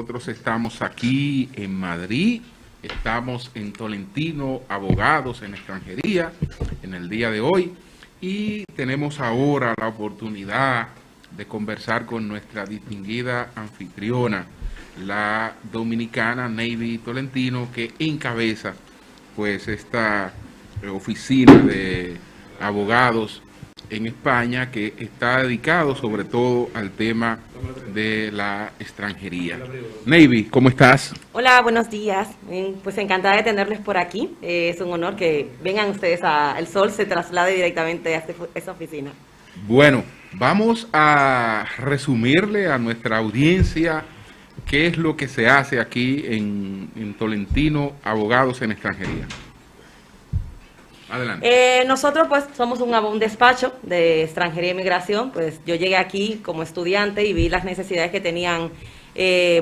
nosotros estamos aquí en Madrid, estamos en Tolentino, abogados en extranjería, en el día de hoy, y tenemos ahora la oportunidad de conversar con nuestra distinguida anfitriona, la dominicana Navy Tolentino, que encabeza pues esta oficina de abogados en España, que está dedicado sobre todo al tema de la extranjería. Navy, ¿cómo estás? Hola, buenos días. Pues encantada de tenerles por aquí. Es un honor que vengan ustedes El Sol se traslade directamente a esta oficina. Bueno, vamos a resumirle a nuestra audiencia qué es lo que se hace aquí en Tolentino, abogados en extranjería. Adelante. Nosotros pues somos un despacho de extranjería e inmigración. Pues yo llegué aquí como estudiante y vi las necesidades que tenían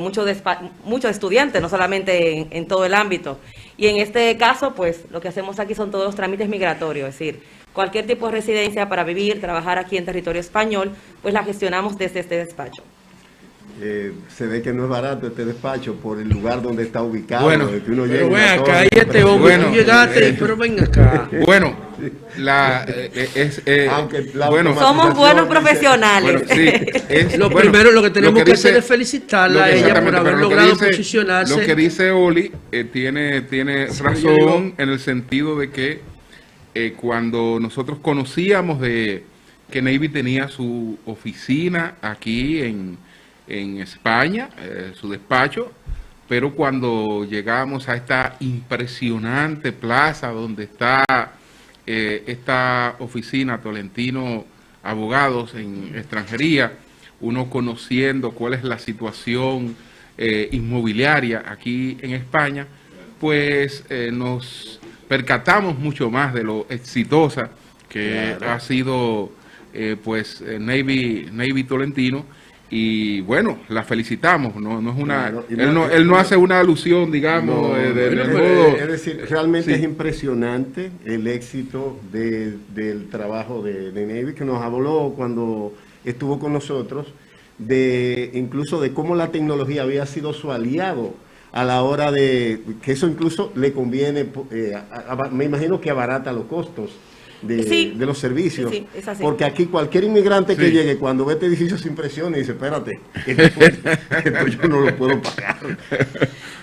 muchos estudiantes, no solamente en todo el ámbito. Y en este caso pues lo que hacemos aquí son todos los trámites migratorios, es decir, cualquier tipo de residencia para vivir, trabajar aquí en territorio español, pues la gestionamos desde este despacho. Se ve que no es barato este despacho por el lugar donde está ubicado. Bueno, que uno pero ven acá, ahí este hombre, tú llegaste, pero ven acá. Bueno, somos buenos profesionales. Bueno, sí, primero lo que tenemos que hacer es felicitarla a ella por haber logrado posicionarse. Lo que dice Oli tiene razón en el sentido de que cuando nosotros conocíamos de que Navy tenía su oficina aquí en España, su despacho, pero cuando llegamos a esta impresionante plaza donde está esta oficina Tolentino Abogados en Extranjería, uno conociendo cuál es la situación inmobiliaria aquí en España, pues nos percatamos mucho más de lo exitosa que ha sido Navy Tolentino. Y bueno, la felicitamos, no es una, él no hace una alusión, digamos, del modo. Es decir, realmente sí. Es impresionante el éxito del trabajo de Navy, que nos habló cuando estuvo con nosotros, incluso de cómo la tecnología había sido su aliado a la hora de, que eso incluso le conviene, me imagino que abarata los costos. De los servicios, sí, es así. Porque aquí cualquier inmigrante que llegue, cuando ve este edificio se impresiona y dice, espérate, esto yo no lo puedo pagar.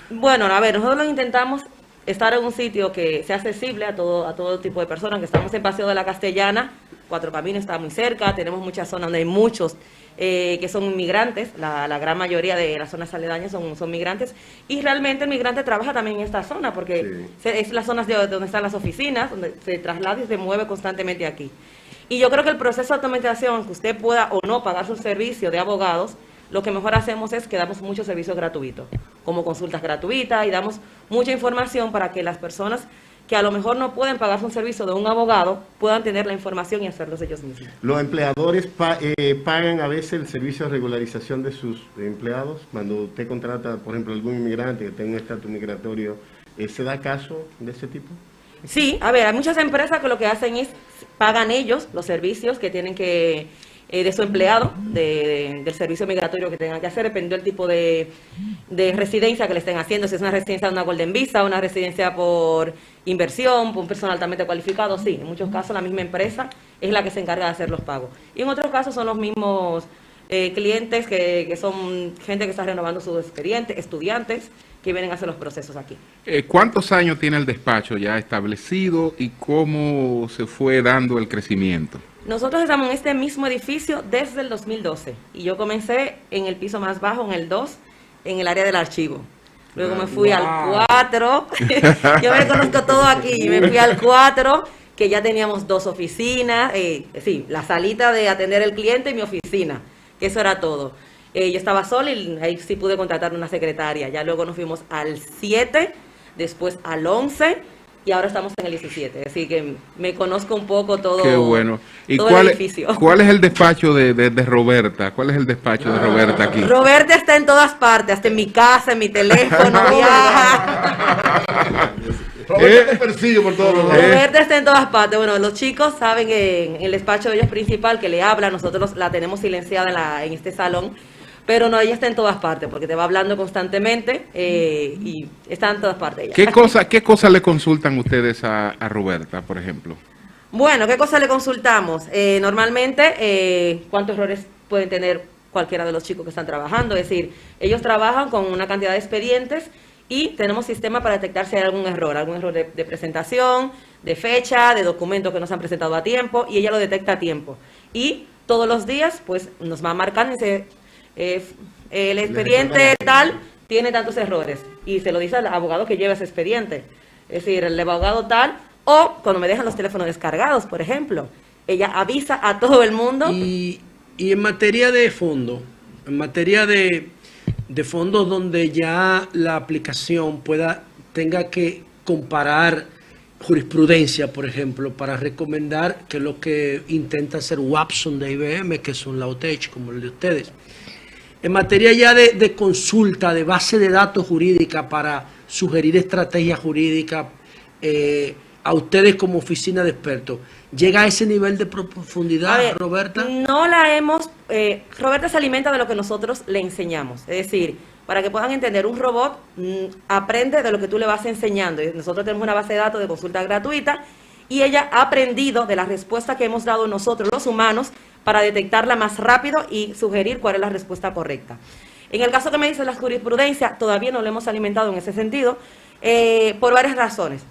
Bueno, a ver, nosotros intentamos estar en un sitio que sea accesible a todo tipo de personas, que estamos en Paseo de la Castellana, Cuatro Caminos está muy cerca, tenemos muchas zonas donde hay muchos que son inmigrantes, la gran mayoría de las zonas aledañas son migrantes, y realmente el migrante trabaja también en esta zona, porque es las zonas donde están las oficinas, donde se traslada y se mueve constantemente aquí. Y yo creo que el proceso de automatización, que usted pueda o no pagar su servicio de abogados, lo que mejor hacemos es que damos muchos servicios gratuitos, como consultas gratuitas, y damos mucha información para que las personas que a lo mejor no pueden pagarse un servicio de un abogado, puedan tener la información y hacerlos ellos mismos. ¿Los empleadores pagan a veces el servicio de regularización de sus empleados? Cuando usted contrata, por ejemplo, algún inmigrante que tenga un estatus migratorio, ¿se da caso de ese tipo? Sí, a ver, hay muchas empresas que lo que hacen es, pagan ellos los servicios que tienen que de su empleado, del servicio migratorio que tengan que hacer, dependiendo del tipo de residencia que le estén haciendo, si es una residencia de una Golden Visa, una residencia por inversión, por un personal altamente cualificado, sí, en muchos casos la misma empresa es la que se encarga de hacer los pagos. Y en otros casos son los mismos clientes que son gente que está renovando sus expedientes, estudiantes que vienen a hacer los procesos aquí. ¿Cuántos años tiene el despacho ya establecido y cómo se fue dando el crecimiento? Nosotros estamos en este mismo edificio desde el 2012 y yo comencé en el piso más bajo, en el 2, en el área del archivo. Luego me fui al 4, yo me conozco todo aquí, me fui al 4, que ya teníamos 2 oficinas, la salita de atender al cliente y mi oficina, que eso era todo. Yo estaba sola y ahí sí pude contratar una secretaria, ya luego nos fuimos al 7, después al 11, y ahora estamos en el 17, así que me conozco un poco todo. Qué bueno. ¿Y todo cuál, el edificio. ¿Cuál es el despacho de Roberta? ¿Cuál es el despacho de Roberta aquí? Roberta está en todas partes, hasta en mi casa, en mi teléfono, viaja. Roberta te persigue por todos lados. Roberta está en todas partes. Bueno, los chicos saben que en el despacho de ellos principal que le habla, nosotros la tenemos silenciada en este salón, Pero no, ella está en todas partes, porque te va hablando constantemente y está en todas partes ella. ¿Qué cosa le consultan ustedes a Roberta, por ejemplo? Bueno, ¿qué cosa le consultamos? Normalmente, ¿cuántos errores pueden tener cualquiera de los chicos que están trabajando? Es decir, ellos trabajan con una cantidad de expedientes y tenemos sistema para detectar si hay algún error de presentación, de fecha, de documentos que no se han presentado a tiempo, y ella lo detecta a tiempo. Y todos los días, pues, nos va marcando y dice, el expediente tal tiene tantos errores, y se lo dice al abogado que lleva ese expediente. Es decir, el abogado tal, o cuando me dejan los teléfonos descargados, por ejemplo, ella avisa a todo el mundo. Y en materia de fondo, en materia de fondos donde ya la aplicación tenga que comparar jurisprudencia, por ejemplo, para recomendar, que es lo que intenta hacer Watson de IBM, que es un Lautech como el de ustedes. En materia ya de consulta, de base de datos jurídica para sugerir estrategias jurídicas a ustedes como oficina de expertos, ¿llega a ese nivel de profundidad, ver, Roberta? No la hemos... Roberta se alimenta de lo que nosotros le enseñamos. Es decir, para que puedan entender, un robot aprende de lo que tú le vas enseñando. Nosotros tenemos una base de datos de consulta gratuita y ella ha aprendido de la respuesta que hemos dado nosotros, los humanos, para detectarla más rápido y sugerir cuál es la respuesta correcta. En el caso que me dice la jurisprudencia, todavía no lo hemos alimentado en ese sentido, por varias razones.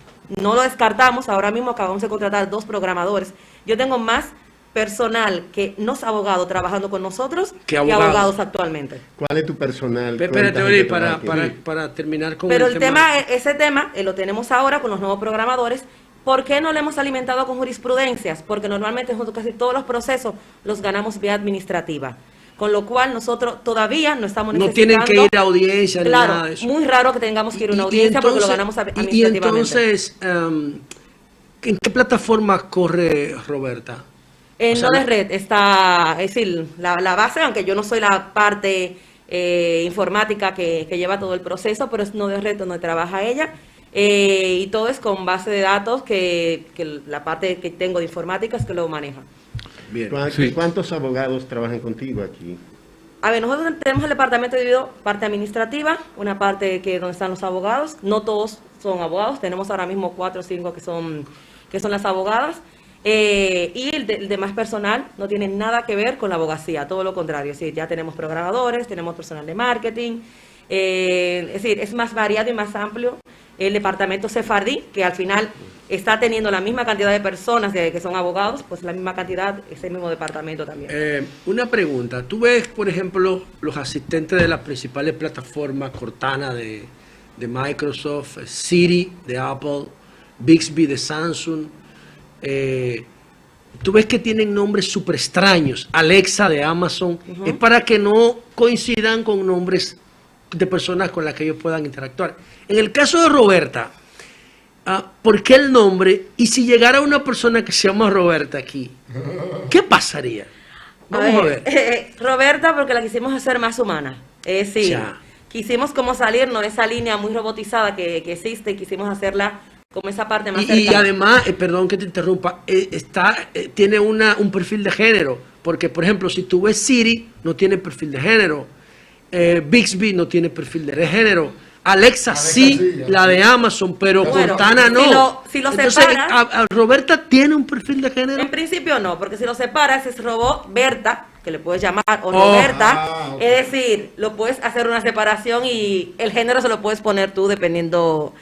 No lo descartamos, ahora mismo acabamos de contratar 2 programadores. Yo tengo más personal que no es abogado trabajando con nosotros que abogados actualmente. ¿Cuál es tu personal? Espérate, Oli, para terminar con Pero el tema. ese tema lo tenemos ahora con los nuevos programadores. ¿Por qué no lo hemos alimentado con jurisprudencias? Porque normalmente casi todos los procesos los ganamos vía administrativa. Con lo cual nosotros todavía no estamos necesitando... No tienen que ir a audiencia ni nada de eso. Muy raro que tengamos que ir a una audiencia porque lo ganamos administrativamente. Y entonces, ¿en qué plataforma corre Roberta? En Node-RED está, es decir, la base, aunque yo no soy la parte informática que lleva todo el proceso, pero es Node-RED donde trabaja ella. Y todo es con base de datos que la parte que tengo de informática es que lo maneja. Bien. ¿Cuántos abogados trabajan contigo aquí? A ver, nosotros tenemos el departamento dividido, parte administrativa, una parte donde están los abogados. No todos son abogados, tenemos ahora mismo 4 o 5 que son las abogadas. Y el demás personal no tiene nada que ver con la abogacía, todo lo contrario. Es decir, ya tenemos programadores, tenemos personal de marketing. Es decir, es más variado y más amplio el departamento sefardí, que al final está teniendo la misma cantidad de personas que son abogados, pues la misma cantidad, ese mismo departamento también. Una pregunta, tú ves, por ejemplo, los asistentes de las principales plataformas, Cortana de Microsoft, Siri de Apple, Bixby de Samsung, tú ves que tienen nombres súper extraños, Alexa de Amazon, es para que no coincidan con nombres de personas con las que ellos puedan interactuar. En el caso de Roberta, ¿por qué el nombre? Y si llegara una persona que se llama Roberta aquí, ¿qué pasaría? Vamos a ver. Roberta, porque la quisimos hacer más humana. Es decir, quisimos como salirnos de esa línea muy robotizada que existe y quisimos hacerla como esa parte más cercana. Y además, perdón que te interrumpa, tiene un perfil de género. Porque, por ejemplo, si tú ves Siri, no tiene perfil de género. Bixby no tiene perfil de género. Alexa sí, la de Amazon, pero Cortana no. Si lo entonces, separas, ¿Roberta tiene un perfil de género? En principio no, porque si lo separas es robot Berta, que le puedes llamar, o Roberta. Okay. Es decir, lo puedes hacer una separación y el género se lo puedes poner tú dependiendo.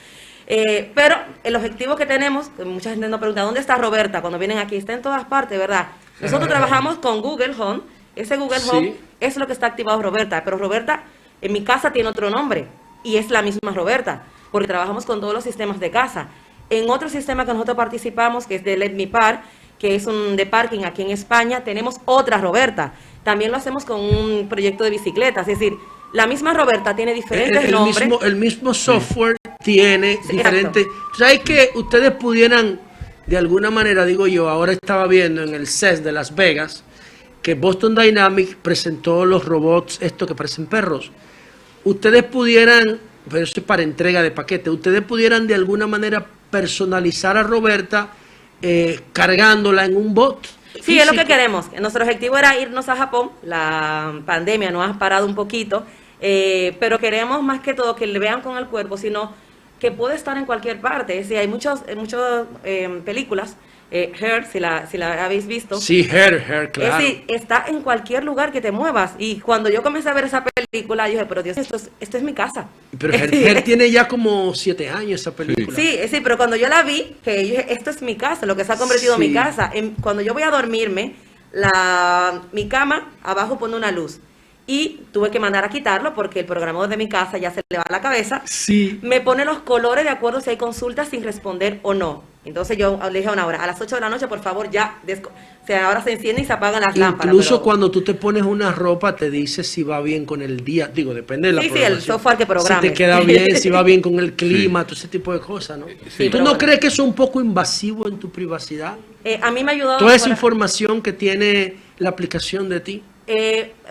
Pero el objetivo que tenemos, que mucha gente nos pregunta, ¿dónde está Roberta? Cuando vienen aquí, está en todas partes, ¿verdad? Nosotros trabajamos con Google Home. Ese Google Home es lo que está activado Roberta, pero Roberta en mi casa tiene otro nombre y es la misma Roberta, porque trabajamos con todos los sistemas de casa. En otro sistema que nosotros participamos, que es de Let Me Park, que es un de parking aquí en España, tenemos otra Roberta. También lo hacemos con un proyecto de bicicletas, es decir, la misma Roberta tiene diferentes nombres. El mismo software tiene diferentes... ¿Sabes que ustedes pudieran, de alguna manera, digo yo, ahora estaba viendo en el CES de Las Vegas, que Boston Dynamics presentó los robots, estos que parecen perros. Ustedes pudieran, pero eso es para entrega de paquete, ustedes pudieran de alguna manera personalizar a Roberta cargándola en un bot. Sí, es lo que queremos. Nuestro objetivo era irnos a Japón. La pandemia nos ha parado un poquito, pero queremos más que todo que le vean con el cuerpo, sino que puede estar en cualquier parte. Es decir, hay muchas películas. Her, si la habéis visto. Sí, Her, claro. Es decir, está en cualquier lugar que te muevas. Y cuando yo comencé a ver esa película, yo dije, pero Dios, esto es mi casa. Pero Her tiene ya como 7 años esa película. Sí, sí, pero cuando yo la vi, que yo dije, esto es mi casa, lo que se ha convertido en mi Sí. casa. Cuando yo voy a dormirme, mi cama abajo pone una luz. Y tuve que mandar a quitarlo porque el programador de mi casa ya se le va a la cabeza. Sí. Me pone los colores de acuerdo si hay consultas sin responder o no. Entonces yo le dije a una hora, a las 8 de la noche, por favor, ya. O sea, ahora se encienden y se apagan las lámparas. Incluso pero- cuando tú te pones una ropa, te dice si va bien con el día. Digo, depende de la Sí, sí, el programación. software que programe. Si te queda bien, si va bien con el clima, todo ese tipo de cosas, ¿no? Sí, ¿Tú pero no bueno. crees que eso es un poco invasivo en tu privacidad? A mí me ha ayudado. Toda a esa mejorar. información que tiene la aplicación de ti.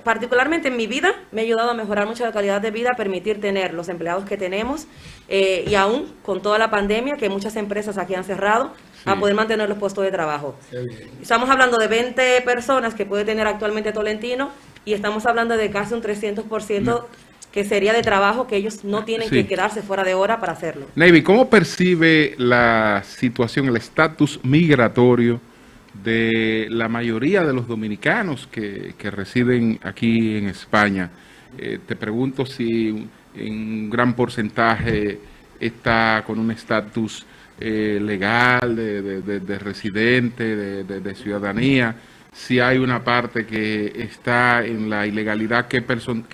Particularmente en mi vida, me ha ayudado a mejorar mucho la calidad de vida, permitir tener los empleados que tenemos y aún con toda la pandemia, que muchas empresas aquí han cerrado, a poder mantener los puestos de trabajo. Estamos hablando de 20 personas que puede tener actualmente Tolentino y estamos hablando de casi un 300% que sería de trabajo que ellos no tienen Sí. que quedarse fuera de hora para hacerlo. Navy, ¿cómo percibe la situación, el estatus migratorio de la mayoría de los dominicanos que residen aquí en España? Te pregunto si un gran porcentaje está con un estatus legal de residente, de ciudadanía, si hay una parte que está en la ilegalidad, ¿qué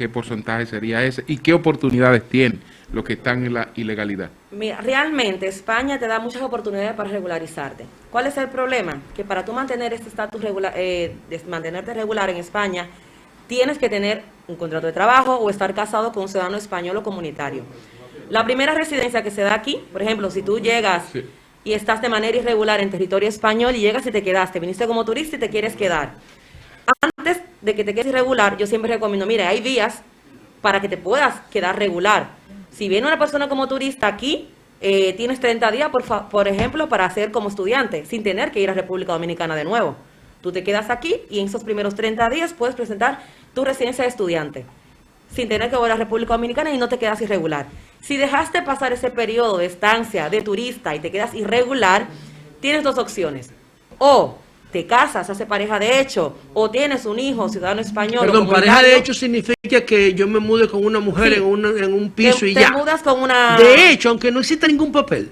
porcentaje sería ese? ¿Y qué oportunidades tienen los que están en la ilegalidad? Mira, realmente España te da muchas oportunidades para regularizarte. ¿Cuál es el problema? Que para tú mantener este estatus regular, mantenerte regular en España, tienes que tener un contrato de trabajo o estar casado con un ciudadano español o comunitario. La primera residencia que se da aquí, por ejemplo, si tú llegas Sí. y estás de manera irregular en territorio español y llegas y te quedaste, viniste como turista y te quieres quedar. Antes de que te quedes irregular, yo siempre recomiendo, mire, hay vías para que te puedas quedar regular. Si viene una persona como turista aquí, tienes 30 días, por ejemplo, para hacer como estudiante, sin tener que ir a República Dominicana de nuevo. Tú te quedas aquí y en esos primeros 30 días puedes presentar tu residencia de estudiante, sin tener que volver a República Dominicana y no te quedas irregular. Si dejaste pasar ese periodo de estancia de turista y te quedas irregular, tienes dos opciones. O te casas, haces pareja de hecho, o tienes un hijo ciudadano español. Perdón, o pareja de comunitario. hecho significa que yo me mude con una mujer Sí. en un piso y te ya. mudas con una... De hecho, aunque no exista ningún papel.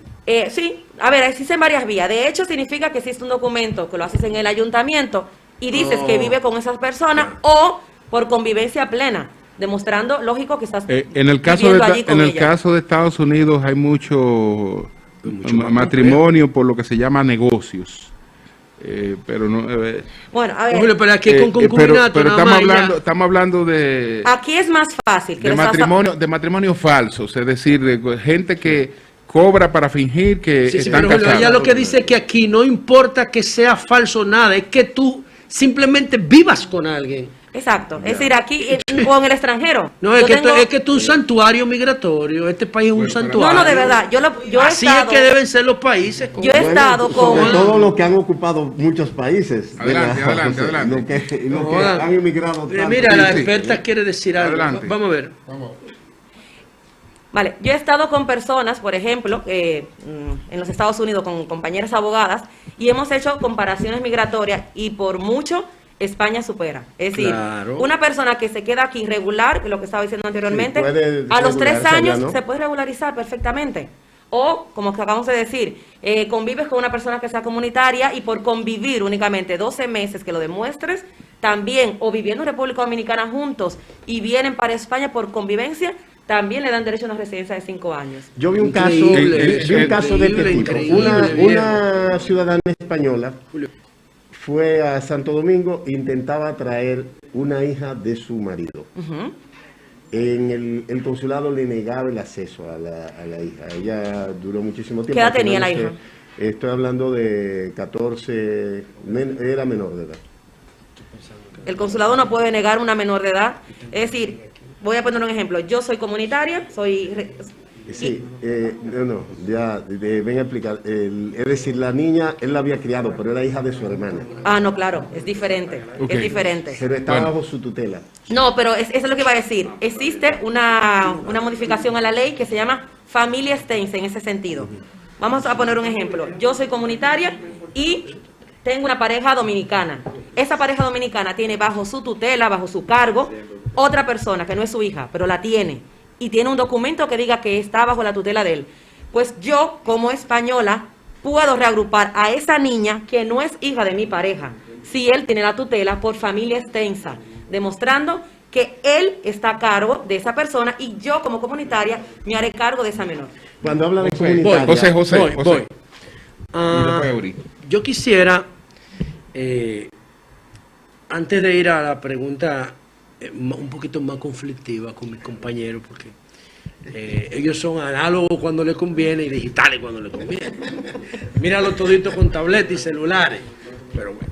Sí, a ver, existen varias vías. De hecho, significa que existe un documento que lo haces en el ayuntamiento y dices que vive con esas personas o por convivencia plena, demostrando, lógico, que estás En el caso viviendo allí con en el ella. caso de Estados Unidos hay mucho matrimonio por lo que se llama negocios. Pero no Bueno, a ver, Julio, pero aquí con pero concubinato nada estamos más y ya. estamos hablando de aquí es más fácil. Que de matrimonio falsos, es decir, de gente que cobra para fingir que Sí, sí, están pero Julio, casados. ella lo que dice es que aquí no importa que sea falso nada, es que tú simplemente vivas con alguien. Exacto. Es decir, aquí o en el extranjero. No, es Yo que, tengo- es que tú es un santuario migratorio, este país es un Bueno, pero- santuario. No, no, de verdad. Yo he Así estado, es que deben ser los países. Yo he estado sobre con- todo los que han ocupado muchos países. de Adelante, adelante, adelante. Los que, los que Jodan. han emigrado tanto. Mira, la Sí, sí. experta quiere decir algo. Adelante. Vamos a ver. Vale, yo he estado con personas, por ejemplo, en los Estados Unidos con compañeras abogadas y hemos hecho comparaciones migratorias y por mucho España supera. Es decir, Claro. una persona que se queda aquí regular, que lo que estaba diciendo anteriormente, Sí, puede a los 3 regularse allá, años ¿no? se puede regularizar perfectamente. O, como que acabamos de decir, convives con una persona que sea comunitaria y por convivir únicamente 12 meses que lo demuestres, también, o viviendo en República Dominicana juntos y vienen para España por convivencia, también le dan derecho a una residencia de 5 años. Yo vi un caso, Increíble, vi un caso de este increíble, tipo. increíble, Una ciudadana española Julio. fue a Santo Domingo e intentaba traer una hija de su marido. Ujú. En el consulado le negaba el acceso a la hija. Ella duró muchísimo tiempo. ¿Qué edad Al final tenía la no sé, hija? Estoy hablando de 14, era menor de edad. El consulado no puede negar una menor de edad. Es decir, voy a poner un ejemplo. Yo soy comunitaria, Sí, ven a explicar. Es decir, la niña, él la había criado, pero era hija de su hermana. Ah, no, claro, es diferente, Ok. es diferente. Pero está bajo su tutela. No, pero eso es lo que iba a decir. Existe una modificación a la ley que se llama familia extensa en ese sentido. Vamos a poner un ejemplo. Yo soy comunitaria y tengo una pareja dominicana. Esa pareja dominicana tiene bajo su tutela, bajo su cargo, otra persona que no es su hija, pero la tiene. Y tiene un documento que diga que está bajo la tutela de él. Pues yo, como española, puedo reagrupar a esa niña que no es hija de mi pareja, si él tiene la tutela por familia extensa, demostrando que él está a cargo de esa persona y yo, como comunitaria, me haré cargo de esa menor. Cuando habla de José, comunitaria... Voy. Y después Eury. Yo quisiera, antes de ir a la pregunta un poquito más conflictiva con mis compañeros, porque ellos son análogos cuando les conviene y digitales cuando les conviene. Míralo todito con tabletas y celulares. Pero bueno,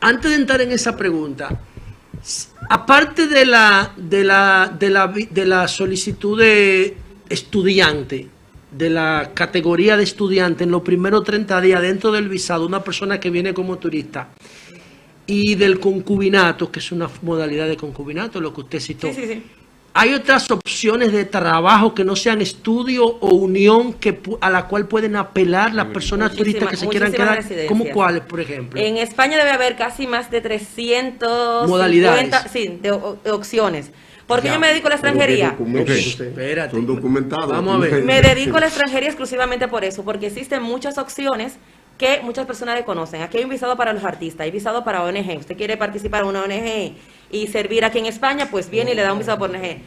antes de entrar en esa pregunta, aparte de la solicitud de estudiante, de la categoría de estudiante en los primeros 30 días dentro del visado, una persona que viene como turista, y del concubinato, que es una modalidad de concubinato, lo que usted citó. Sí. ¿Hay otras opciones de trabajo que no sean estudio o unión a la cual pueden apelar las personas turistas que se quieran quedar? Residencias. ¿Cómo cuáles, por ejemplo? En España debe haber casi más de 350 modalidades. Sí, de opciones. Porque yo me dedico a la extranjería. Espérate. Son documentados. Vamos a ver. Me dedico a la extranjería exclusivamente por eso, porque existen muchas opciones que muchas personas desconocen. Aquí hay un visado para los artistas, hay visado para ONG. Usted quiere participar en una ONG y servir aquí en España, pues viene y le da un visado por ONG.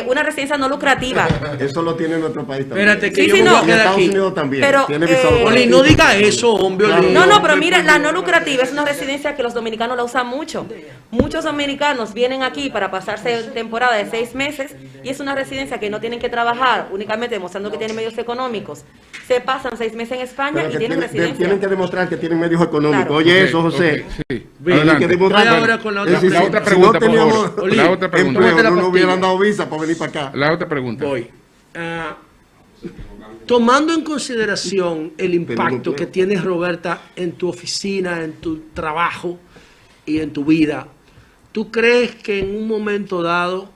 Una residencia no lucrativa. Eso lo tiene en nuestro país también. Espérate que Sí, yo sí, me no. voy a En quedar Estados aquí. Unidos también. Pero, Tiene visado para Oli, no diga eso, hombre, Oli. No, pero mira, la no lucrativa es una residencia que los dominicanos la usan mucho. Muchos dominicanos vienen aquí para pasarse temporada de 6 meses y es una residencia que no tienen que trabajar, únicamente demostrando que tienen medios económicos. Se pasan 6 meses en España Pero y que tienen residencia. tienen que demostrar que tienen medios económicos. Claro. Oye, Ok, eso, José. ok, sí. Tienen Adelante. que demostrar. Voy ahora con la otra Es decir, La si- otra si pregunta, no por teníamos favor. Oli, La otra pregunta. empleo, Tómate la no nos hubieran pastilla. dado visa para venir para acá. La otra pregunta. Voy. Tomando en consideración el impacto que tienes, Roberta, en tu oficina, en tu trabajo y en tu vida, ¿tú crees que en un momento dado,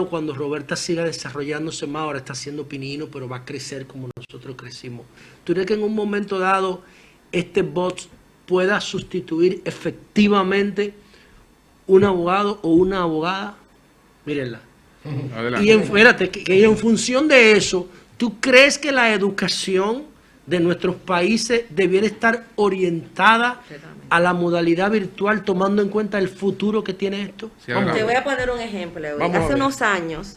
cuando Roberta siga desarrollándose más, ahora está haciendo pinino, pero va a crecer como nosotros crecimos, ¿tú crees que en un momento dado este bot pueda sustituir efectivamente un abogado o una abogada? Mírenla. Adelante. Y espérate, que en función de eso, ¿tú crees que la educación de nuestros países debiera estar orientada a la modalidad virtual, tomando en cuenta el futuro que tiene esto? Sí, Vamos a Te adelante. voy a poner un ejemplo. Eury. Vamos a Hace ver. unos años,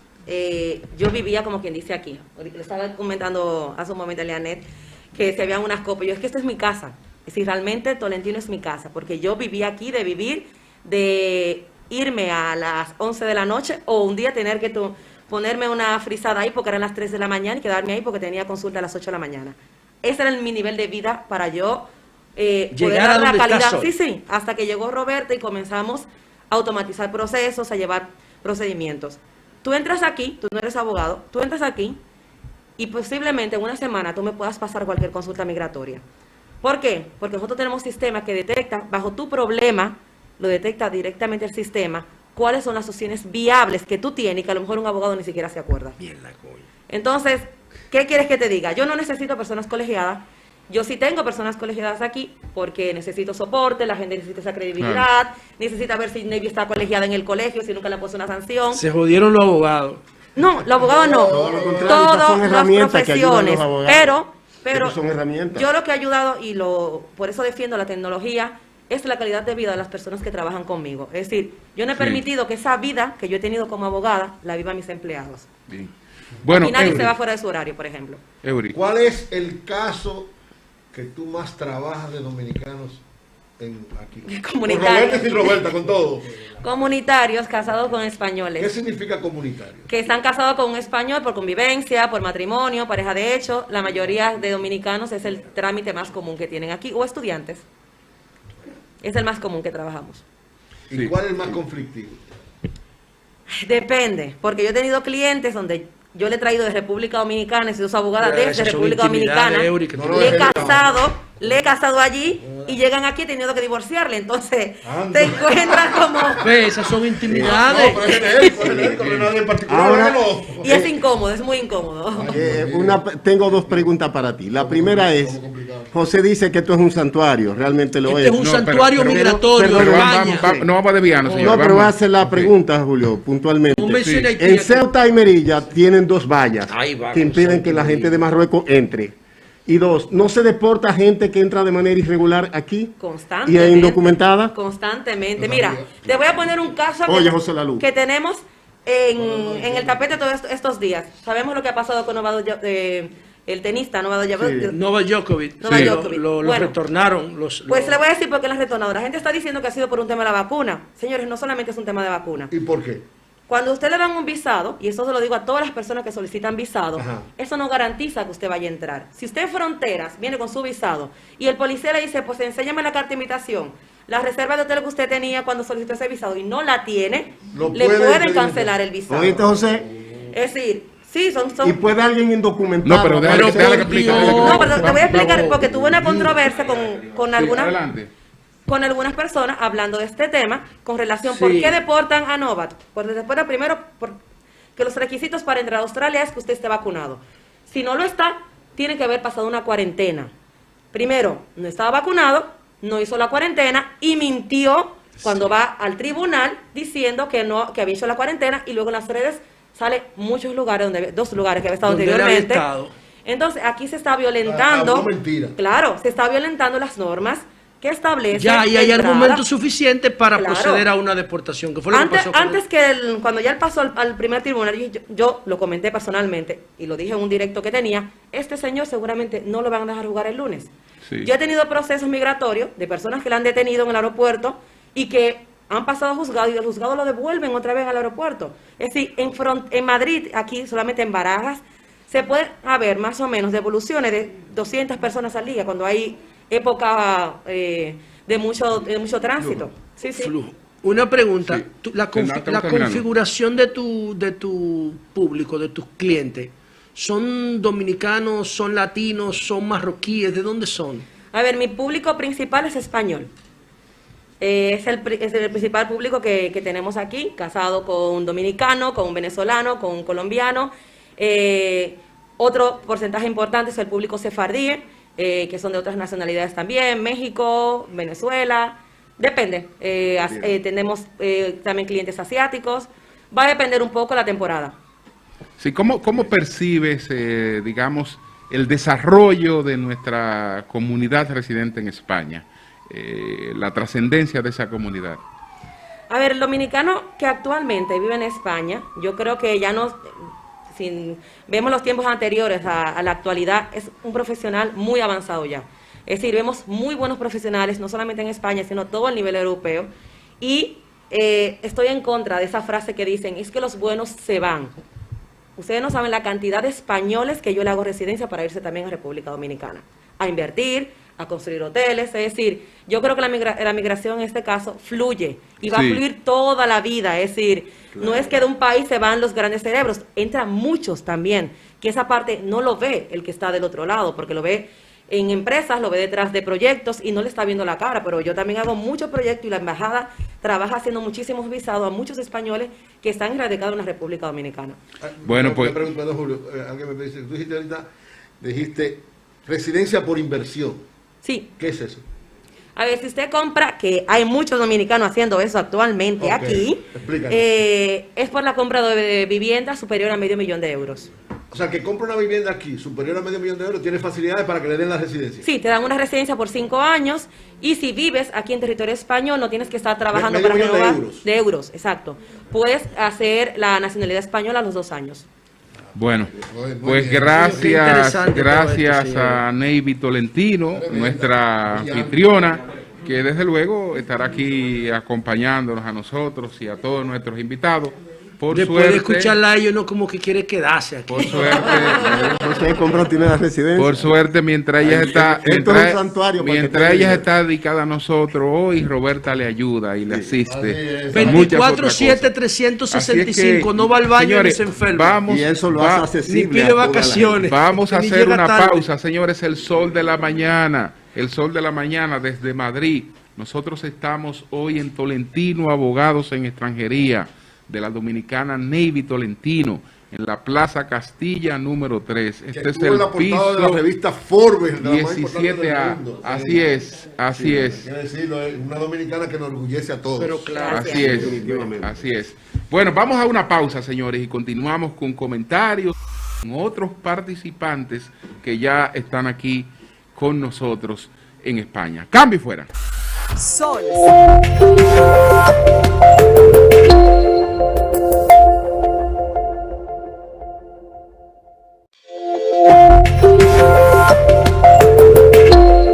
yo vivía como quien dice aquí. Ahorita le estaba comentando hace un momento a Leanet que se habían unas copas. Yo, es que esta es mi casa. Es decir, realmente Tolentino es mi casa, porque yo vivía aquí de vivir, de irme a las 11 de la noche o un día tener que ponerme una frisada ahí porque eran las 3 de la mañana y quedarme ahí porque tenía consulta a las 8 de la mañana. Ese era mi nivel de vida para yo poder Llegar a dar la donde calidad. estás hoy. Sí, hasta que llegó Roberta y comenzamos a automatizar procesos, a llevar procedimientos. Tú entras aquí, tú no eres abogado, tú entras aquí y posiblemente en una semana tú me puedas pasar cualquier consulta migratoria. ¿Por qué? Porque nosotros tenemos sistemas que detectan, bajo tu problema, lo detecta directamente el sistema, cuáles son las opciones viables que tú tienes y que a lo mejor un abogado ni siquiera se acuerda. Entonces, ¿qué quieres que te diga? Yo no necesito personas colegiadas. Yo sí tengo personas colegiadas aquí porque necesito soporte, la gente necesita esa credibilidad, necesita ver si Navy está colegiada en el colegio, si nunca le han puesto una sanción. Se jodieron los abogados. No, los abogados no. Todo lo contrario, estas Todas son las herramientas que ayudan a los profesiones. abogados. Pero Estas son herramientas. yo lo que he ayudado y por eso defiendo la tecnología es la calidad de vida de las personas que trabajan conmigo. Es decir, yo no he Sí. permitido que esa vida que yo he tenido como abogada la vivan mis empleados. Bien. Bueno, y nadie Eury, se va fuera de su horario, por ejemplo. Eury. ¿Cuál es el caso que tú más trabajas de dominicanos aquí? Comunitarios. Con Roberta y Roberta, con todo. Comunitarios casados con ¿Qué españoles. significa comunitario? Que están casados con un español por convivencia, por matrimonio, pareja de hecho. La mayoría de dominicanos es el trámite más común que tienen aquí. O estudiantes. Es el más común que trabajamos. ¿Y Sí. cuál es el más conflictivo? Depende, porque yo he tenido clientes donde yo le he traído de República Dominicana, he sido su abogada Pero desde esas son República intimidades, Dominicana, Eury, que tú le he casado allí y llegan aquí teniendo que divorciarle, entonces Anda. te encuentras como... Ve, esas son intimidades. No, pero es genérico, no es nadie en particular. Ahora- no. Y es incómodo, es muy incómodo. Tengo dos preguntas para ti. La primera es, José dice que esto es un santuario, realmente lo Este es un No, santuario pero- migratorio pero en Pero España. no vamos a desviarnos, señor. No, pero vamos. voy a hacer la Ok. pregunta, Julio, puntualmente. No mencione Sí. Haití En aquí. Ceuta y Melilla tienen dos vallas Ahí va, que impiden Ceuta que y la Melilla. gente de Marruecos entre. Y dos, ¿no se deporta gente que entra de manera irregular aquí? Constantemente. ¿Y es indocumentada? Constantemente. Mira, te voy a poner un caso Oye, José Lalú. que tenemos en el tapete todos estos días. Sabemos lo que ha pasado con el tenista Novak Djokovic. Sí. Novak Djokovic. Novak Sí, Djokovic. Lo Bueno. retornaron. Pues le voy a decir por qué la retornado. La gente está diciendo que ha sido por un tema de la vacuna. Señores, no solamente es un tema de vacuna. ¿Y por qué? Cuando usted le dan un visado, y eso se lo digo a todas las personas que solicitan visado, Ajá. eso no garantiza que usted vaya a entrar. Si usted en fronteras viene con su visado y el policía le dice, pues enséñame la carta de invitación, la reserva de hotel que usted tenía cuando solicitó ese visado y no la tiene, Lo le puede pueden pedir. cancelar el visado. ¿Oíste, José? Es decir, sí, son... ¿Y puede alguien indocumentado? No, pero déjale Pero déjale que por explique. Dios. déjale que- No, pero te voy a explicar, Vamos. porque tuve una controversia con Sí, algunas... adelante. con algunas personas hablando de este tema con relación Sí. por qué deportan a Novak. Pues después primero, que los requisitos para entrar a Australia es que usted esté vacunado. Si no lo está, tiene que haber pasado una cuarentena. Primero, no estaba vacunado, no hizo la cuarentena y mintió cuando va al tribunal diciendo que no, que había hecho la cuarentena, y luego en las redes sale muchos lugares, dos lugares que había estado Donde él había anteriormente. estado. Entonces aquí se está violentando, Habló mentira. claro, se está violentando las normas que establecen Ya, y hay la entrada. argumentos suficientes para Claro. proceder a una deportación, que fue lo que Antes, pasó con antes que cuando ya él pasó al primer tribunal, yo lo comenté personalmente y lo dije en un directo que tenía, este señor seguramente no lo van a dejar jugar el lunes. Sí. Yo he tenido procesos migratorios de personas que le han detenido en el aeropuerto y que han pasado a juzgado y del juzgado lo devuelven otra vez al aeropuerto. Es decir, en Madrid, aquí solamente en Barajas, se puede haber más o menos devoluciones de 200 personas al día cuando hay época de mucho tránsito. Sí, sí. flujo. Una pregunta, Sí. la Estamos terminando. configuración de tu público, de tus clientes, ¿son dominicanos, son latinos, son marroquíes? ¿De dónde son? A ver, mi público principal es español. Es el principal público que tenemos aquí, casado con un dominicano, con un venezolano, con un colombiano. Otro porcentaje importante es el público sefardí, que son de otras nacionalidades también, México, Venezuela, depende. Tenemos también clientes asiáticos. Va a depender un poco la temporada. Sí, ¿cómo percibes, digamos, el desarrollo de nuestra comunidad residente en España? La trascendencia de esa comunidad. A ver, el dominicano que actualmente vive en España, yo creo que ya no, si vemos los tiempos anteriores a la actualidad, es un profesional muy avanzado ya. Es decir, vemos muy buenos profesionales, no solamente en España, sino todo a nivel europeo. Y estoy en contra de esa frase que dicen, es que los buenos se van. Ustedes no saben la cantidad de españoles que yo le hago residencia para irse también a República Dominicana, a invertir, a construir hoteles. Es decir, yo creo que la migración en este caso fluye y va Sí. a fluir toda la vida. Es decir, no es que de un país se van los grandes cerebros, entran muchos también, que esa parte no lo ve el que está del otro lado, porque lo ve en empresas, lo ve detrás de proyectos y no le está viendo la cara. Pero yo también hago muchos proyectos y la embajada trabaja haciendo muchísimos visados a muchos españoles que están radicados en la República Dominicana. Bueno, Una pues- pregunta, Julio, alguien me dice, tú dijiste ahorita, dijiste residencia por inversión. Sí. ¿Qué es eso? A ver, si usted compra, que hay muchos dominicanos haciendo eso actualmente Ok, aquí, explícanos. es por la compra de vivienda superior a $500,000 de euros. O sea, que compra una vivienda aquí superior a $500,000 tiene facilidades para que le den la residencia. Sí, te dan una residencia por 5 años y si vives aquí en territorio español no tienes que estar trabajando Medio para millón de renovar. euros. De euros, exacto. Puedes hacer la nacionalidad española a los 2 años. Bueno, Muy pues bien. Qué gracias, interesante todo gracias esto, a Navy Tolentino, nuestra anfitriona, que desde luego estará aquí acompañándonos a nosotros y a todos nuestros invitados Por Después suerte, de escucharla a ellos, no como que quiere quedarse aquí. por suerte, José compró tiene la residencia. por suerte, mientras ella está, Esto es un santuario para que mientras te ella diga. está dedicada a nosotros, hoy Roberta le ayuda y le asiste. es. en muchas otras 24/7, cosas. 365, Así es que, no va al baño señores, ni se enferma. Vamos, Y eso lo va- hace ni accesible. pide a toda la vacaciones. Vamos a Ni hacer llega una tarde. pausa, señores. El sol de la mañana. El sol de la mañana desde Madrid. Nosotros estamos hoy en Tolentino, abogados en extranjería, de la dominicana Navy Tolentino, en la Plaza Castilla número 3. Que Este es estuvo en la el portada de la piso revista Forbes, de la más importante del 17A. mundo. Así es, así es. Quiero decirlo, es una dominicana que nos orgullece a todos. Pero claro. Gracias. Así es, Definitivamente. así es. Bueno, vamos a una pausa, señores, y continuamos con comentarios con otros participantes que ya están aquí con nosotros en España. Cambio y fuera. Sol